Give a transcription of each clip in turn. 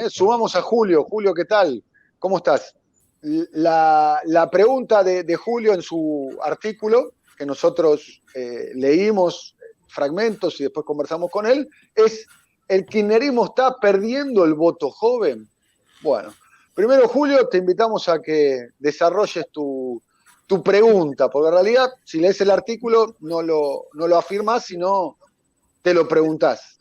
Sumamos a Julio. Julio, ¿qué tal? ¿Cómo estás? La pregunta de Julio en su artículo, que nosotros leímos fragmentos y después conversamos con él, es: ¿el kirchnerismo está perdiendo el voto joven? Bueno, primero, Julio, te invitamos a que desarrolles tu pregunta, porque en realidad, si lees el artículo, no lo afirmás, sino te lo preguntás.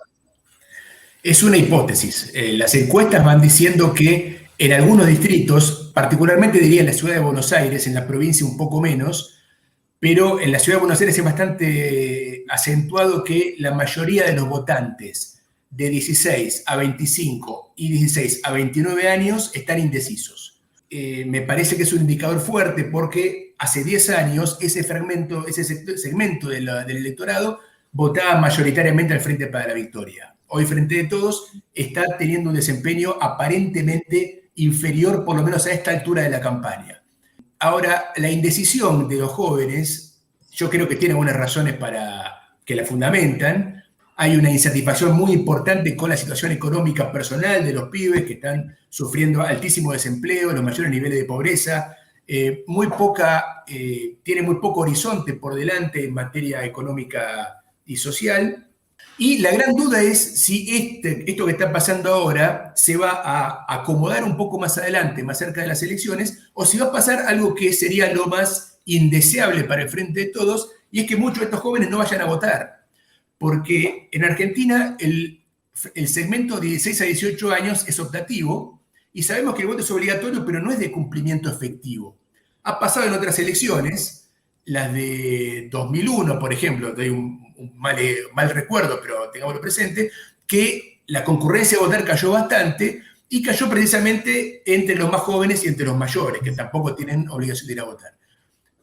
Es una hipótesis. Las encuestas van diciendo que en algunos distritos, particularmente diría en la ciudad de Buenos Aires, en la provincia un poco menos, pero en la ciudad de Buenos Aires es bastante acentuado que la mayoría de los votantes de 16 a 25 y 16 a 29 años están indecisos. Me parece que es un indicador fuerte porque hace 10 años ese segmento del electorado votaba mayoritariamente al Frente para la Victoria. Hoy Frente de Todos está teniendo un desempeño aparentemente inferior, por lo menos a esta altura de la campaña. Ahora, la indecisión de los jóvenes, yo creo que tiene algunas razones para que la fundamentan. Hay una insatisfacción muy importante con la situación económica personal de los pibes que están sufriendo altísimo desempleo, los mayores niveles de pobreza, tiene muy poco horizonte por delante en materia económica y social. Y la gran duda es si esto que está pasando ahora se va a acomodar un poco más adelante, más cerca de las elecciones, o si va a pasar algo que sería lo más indeseable para el Frente de Todos, y es que muchos de estos jóvenes no vayan a votar. Porque en Argentina el segmento de 16 a 18 años es optativo, y sabemos que el voto es obligatorio, pero no es de cumplimiento efectivo. Ha pasado en otras elecciones, las de 2001, por ejemplo, doy un mal recuerdo, pero tengámoslo presente, que la concurrencia a votar cayó bastante y cayó precisamente entre los más jóvenes y entre los mayores, que tampoco tienen obligación de ir a votar.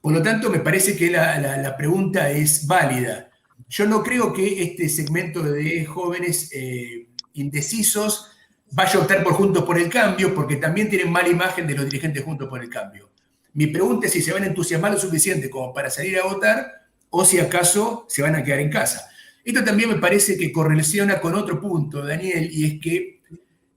Por lo tanto, me parece que la pregunta es válida. Yo no creo que este segmento de jóvenes indecisos vaya a optar por Juntos por el Cambio, porque también tienen mala imagen de los dirigentes Juntos por el Cambio. Mi pregunta es si se van a entusiasmar lo suficiente como para salir a votar o si acaso se van a quedar en casa. Esto también me parece que correlaciona con otro punto, Daniel, y es que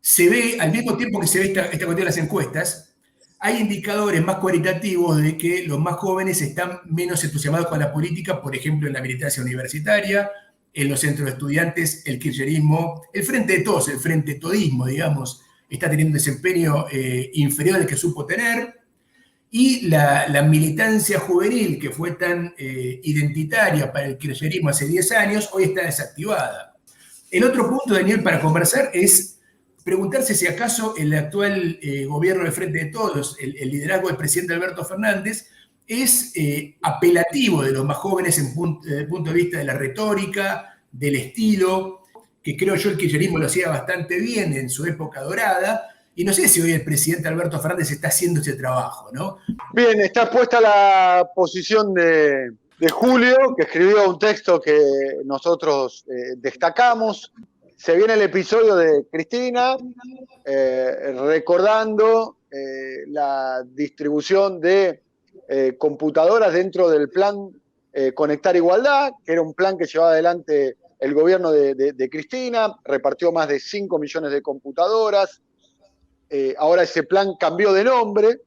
se ve, al mismo tiempo que se ve esta cuestión de las encuestas, hay indicadores más cualitativos de que los más jóvenes están menos entusiasmados con la política, por ejemplo, en la militancia universitaria, en los centros de estudiantes, el kirchnerismo, el Frente de Todos, el Frente Todismo, digamos, está teniendo un desempeño inferior al que supo tener. Y la militancia juvenil, que fue tan identitaria para el kirchnerismo hace 10 años, hoy está desactivada. El otro punto, Daniel, para conversar es preguntarse si acaso el actual gobierno de Frente de Todos, el liderazgo del presidente Alberto Fernández, es apelativo de los más jóvenes desde el punto de vista de la retórica, del estilo, que creo yo el kirchnerismo lo hacía bastante bien en su época dorada. Y no sé si hoy el presidente Alberto Fernández está haciendo ese trabajo, ¿no? Bien, está expuesta la posición de Julio, que escribió un texto que nosotros destacamos. Se viene el episodio de Cristina, recordando la distribución de computadoras dentro del plan Conectar Igualdad, que era un plan que llevaba adelante el gobierno de Cristina, repartió más de 5 millones de computadoras. Ahora ese plan cambió de nombre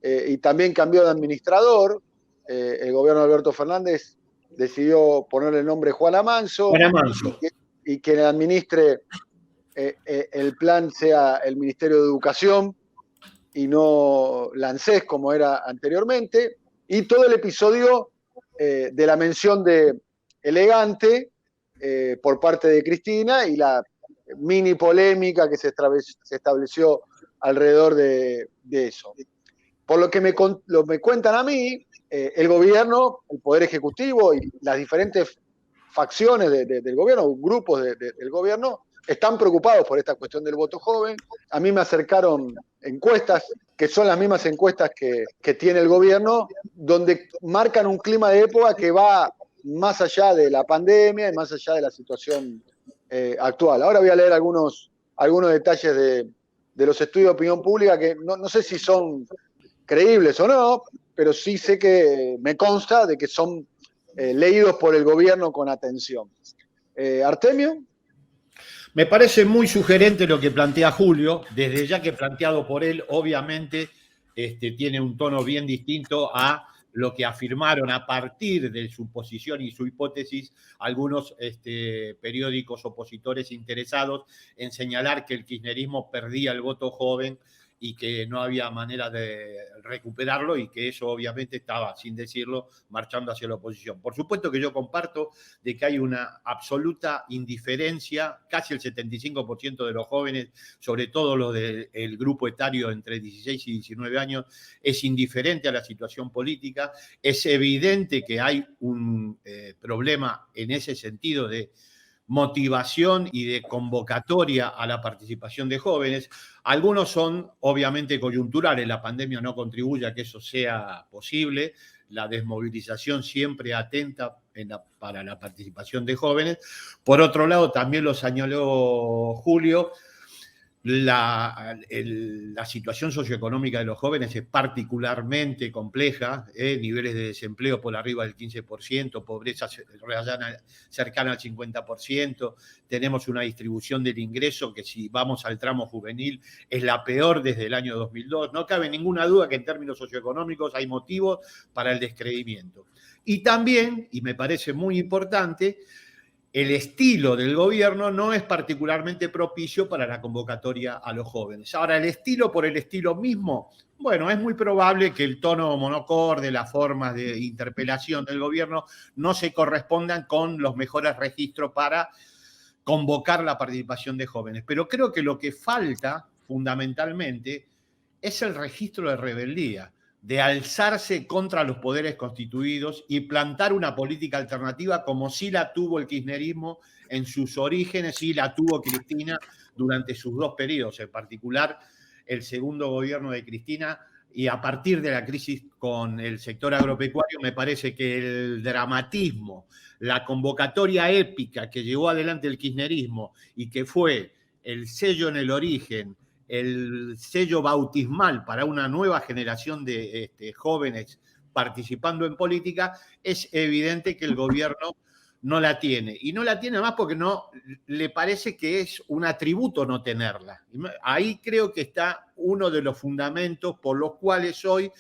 y también cambió de administrador. El gobierno de Alberto Fernández decidió ponerle el nombre Juana Manso, y quien administre el plan sea el Ministerio de Educación y no la ANSES como era anteriormente. Y todo el episodio de la mención de elegante por parte de Cristina y la mini polémica que se estableció alrededor de eso. Por lo que me cuentan a mí, el gobierno, el Poder Ejecutivo y las diferentes facciones del gobierno, grupos del gobierno, están preocupados por esta cuestión del voto joven. A mí me acercaron encuestas, que son las mismas encuestas que tiene el gobierno, donde marcan un clima de época que va más allá de la pandemia y más allá de la situación actual. Ahora voy a leer algunos detalles de los estudios de opinión pública que no sé si son creíbles o no, pero sí sé que me consta de que son leídos por el gobierno con atención. Artemio. Me parece muy sugerente lo que plantea Julio, desde ya que planteado por él, obviamente tiene un tono bien distinto a lo que afirmaron a partir de su posición y su hipótesis algunos periódicos opositores interesados en señalar que el kirchnerismo perdía el voto joven y que no había manera de recuperarlo y que eso obviamente estaba, sin decirlo, marchando hacia la oposición. Por supuesto que yo comparto de que hay una absoluta indiferencia, casi el 75% de los jóvenes, sobre todo los del grupo etario entre 16 y 19 años, es indiferente a la situación política. Es evidente que hay un problema en ese sentido de motivación y de convocatoria a la participación de jóvenes. Algunos son obviamente coyunturales, la pandemia no contribuye a que eso sea posible, la desmovilización siempre atenta para la participación de jóvenes. Por otro lado, también lo señaló Julio, la situación socioeconómica de los jóvenes es particularmente compleja, niveles de desempleo por arriba del 15%, pobreza cercana al 50%, tenemos una distribución del ingreso que si vamos al tramo juvenil es la peor desde el año 2002. No cabe ninguna duda que en términos socioeconómicos hay motivos para el descreimiento. Y también, y me parece muy importante, el estilo del gobierno no es particularmente propicio para la convocatoria a los jóvenes. Ahora, el estilo por el estilo mismo, bueno, es muy probable que el tono monocorde, las formas de interpelación del gobierno no se correspondan con los mejores registros para convocar la participación de jóvenes. Pero creo que lo que falta fundamentalmente es el registro de rebeldía, de alzarse contra los poderes constituidos y plantar una política alternativa como sí la tuvo el kirchnerismo en sus orígenes, sí la tuvo Cristina durante sus dos periodos, en particular el segundo gobierno de Cristina, y a partir de la crisis con el sector agropecuario me parece que el dramatismo, la convocatoria épica que llevó adelante el kirchnerismo y que fue el sello en el origen, el sello bautismal para una nueva generación de jóvenes participando en política, es evidente que el gobierno no la tiene. Y no la tiene más porque no le parece que es un atributo no tenerla. Ahí creo que está uno de los fundamentos por los cuales hoy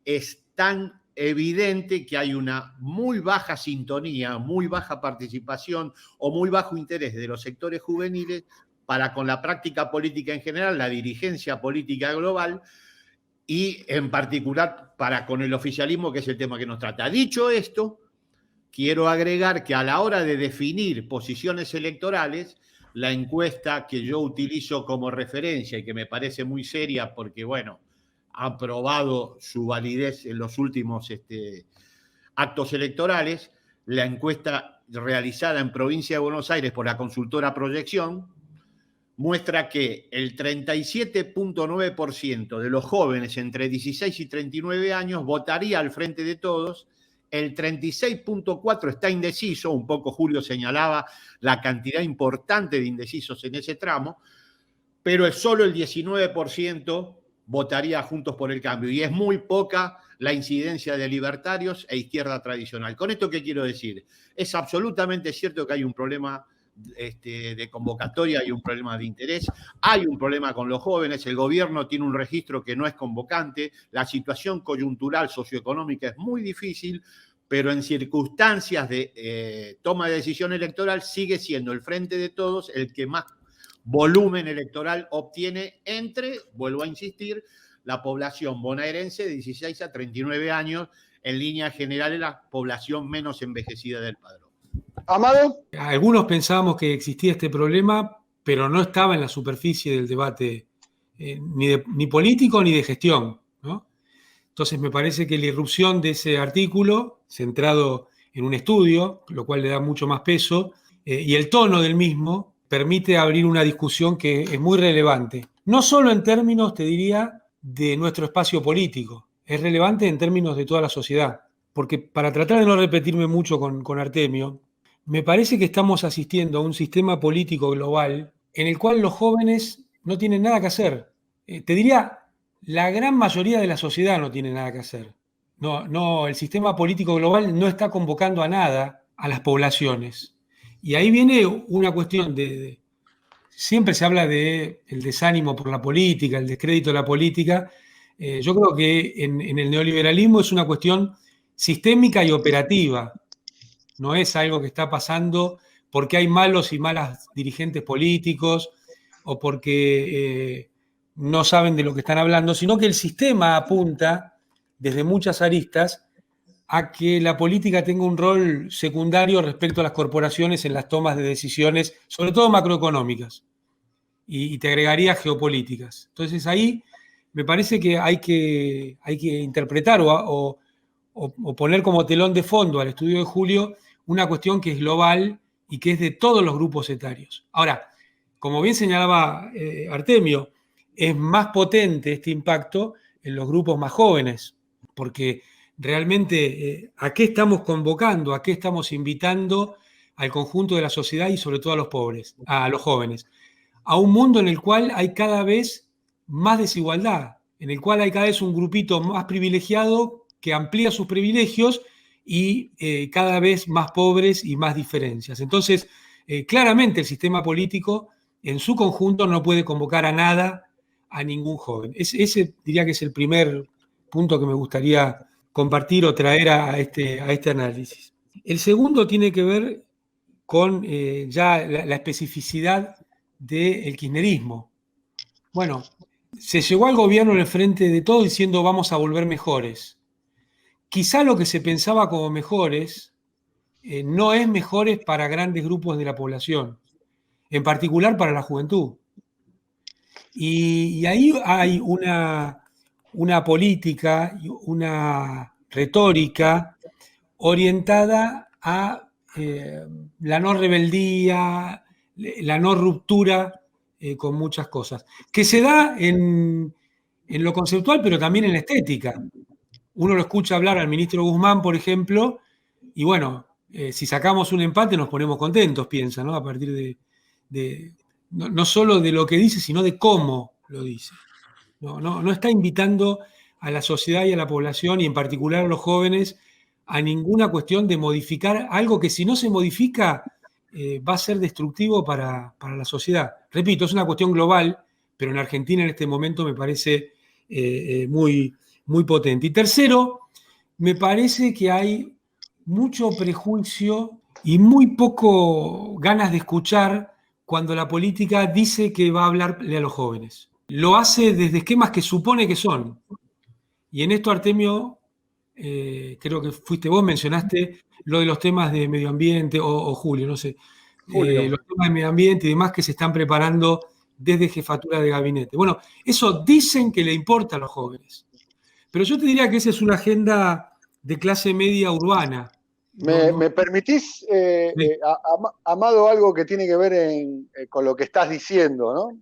es tan evidente que hay una muy baja sintonía, muy baja participación o muy bajo interés de los sectores juveniles para con la práctica política en general, la dirigencia política global y en particular para con el oficialismo, que es el tema que nos trata. Dicho esto, quiero agregar que a la hora de definir posiciones electorales, la encuesta que yo utilizo como referencia y que me parece muy seria porque, bueno, ha probado su validez en los últimos actos electorales, la encuesta realizada en Provincia de Buenos Aires por la consultora Proyección, muestra que el 37.9% de los jóvenes entre 16 y 39 años votaría al Frente de Todos, el 36.4% está indeciso, un poco Julio señalaba la cantidad importante de indecisos en ese tramo, pero solo el 19% votaría Juntos por el Cambio, y es muy poca la incidencia de libertarios e izquierda tradicional. ¿Con esto qué quiero decir? Es absolutamente cierto que hay un problema de convocatoria, hay un problema de interés, hay un problema con los jóvenes, el gobierno tiene un registro que no es convocante, la situación coyuntural socioeconómica es muy difícil, pero en circunstancias de toma de decisión electoral sigue siendo el Frente de Todos el que más volumen electoral obtiene entre, vuelvo a insistir, la población bonaerense de 16 a 39 años, en líneas generales la población menos envejecida del padrón. Amado. Algunos pensábamos que existía este problema, pero no estaba en la superficie del debate ni político ni de gestión, ¿no? Entonces me parece que la irrupción de ese artículo, centrado en un estudio, lo cual le da mucho más peso, y el tono del mismo, permite abrir una discusión que es muy relevante. No solo en términos, te diría, de nuestro espacio político, es relevante en términos de toda la sociedad. Porque para tratar de no repetirme mucho con Artemio, me parece que estamos asistiendo a un sistema político global en el cual los jóvenes no tienen nada que hacer. Te diría, la gran mayoría de la sociedad no tiene nada que hacer. No, el sistema político global no está convocando a nada a las poblaciones. Y ahí viene una cuestión de siempre se habla del desánimo por la política, el descrédito de la política. Yo creo que en el neoliberalismo es una cuestión sistémica y operativa. No es algo que está pasando porque hay malos y malas dirigentes políticos o porque no saben de lo que están hablando, sino que el sistema apunta desde muchas aristas a que la política tenga un rol secundario respecto a las corporaciones en las tomas de decisiones, sobre todo macroeconómicas, y te agregaría geopolíticas. Entonces ahí me parece que hay que interpretar o poner como telón de fondo al estudio de Julio una cuestión que es global y que es de todos los grupos etarios. Ahora, como bien señalaba Artemio, es más potente este impacto en los grupos más jóvenes, porque realmente ¿a qué estamos convocando? ¿A qué estamos invitando al conjunto de la sociedad y sobre todo a los pobres, a los jóvenes? A un mundo en el cual hay cada vez más desigualdad, en el cual hay cada vez un grupito más privilegiado que amplía sus privilegios y cada vez más pobres y más diferencias. Entonces, claramente el sistema político en su conjunto no puede convocar a nada, a ningún joven. Ese diría que es el primer punto que me gustaría compartir o traer a este análisis. El segundo tiene que ver con ya la especificidad del kirchnerismo. Bueno, se llegó al gobierno en el frente de todo diciendo vamos a volver mejores. Quizá lo que se pensaba como mejores no es mejores para grandes grupos de la población, en particular para la juventud. Y ahí hay una política, una retórica orientada a la no rebeldía, la no ruptura con muchas cosas, que se da en lo conceptual, pero también en la estética. Uno lo escucha hablar al ministro Guzmán, por ejemplo, y bueno, si sacamos un empate nos ponemos contentos, piensa, ¿no? A partir de no solo de lo que dice, sino de cómo lo dice. No está invitando a la sociedad y a la población, y en particular a los jóvenes, a ninguna cuestión de modificar algo que si no se modifica va a ser destructivo para la sociedad. Repito, es una cuestión global, pero en Argentina en este momento me parece muy, muy potente. Y tercero, me parece que hay mucho prejuicio y muy poco ganas de escuchar cuando la política dice que va a hablarle a los jóvenes. Lo hace desde esquemas que supone que son. Y en esto, Artemio, creo que fuiste vos, mencionaste lo de los temas de medio ambiente, o Julio, no sé, los temas de medio ambiente y demás que se están preparando desde jefatura de gabinete. Bueno, eso dicen que le importa a los jóvenes. Pero yo te diría que esa es una agenda de clase media urbana. ¿Me permitís, Amado, algo que tiene que ver con lo que estás diciendo, ¿no?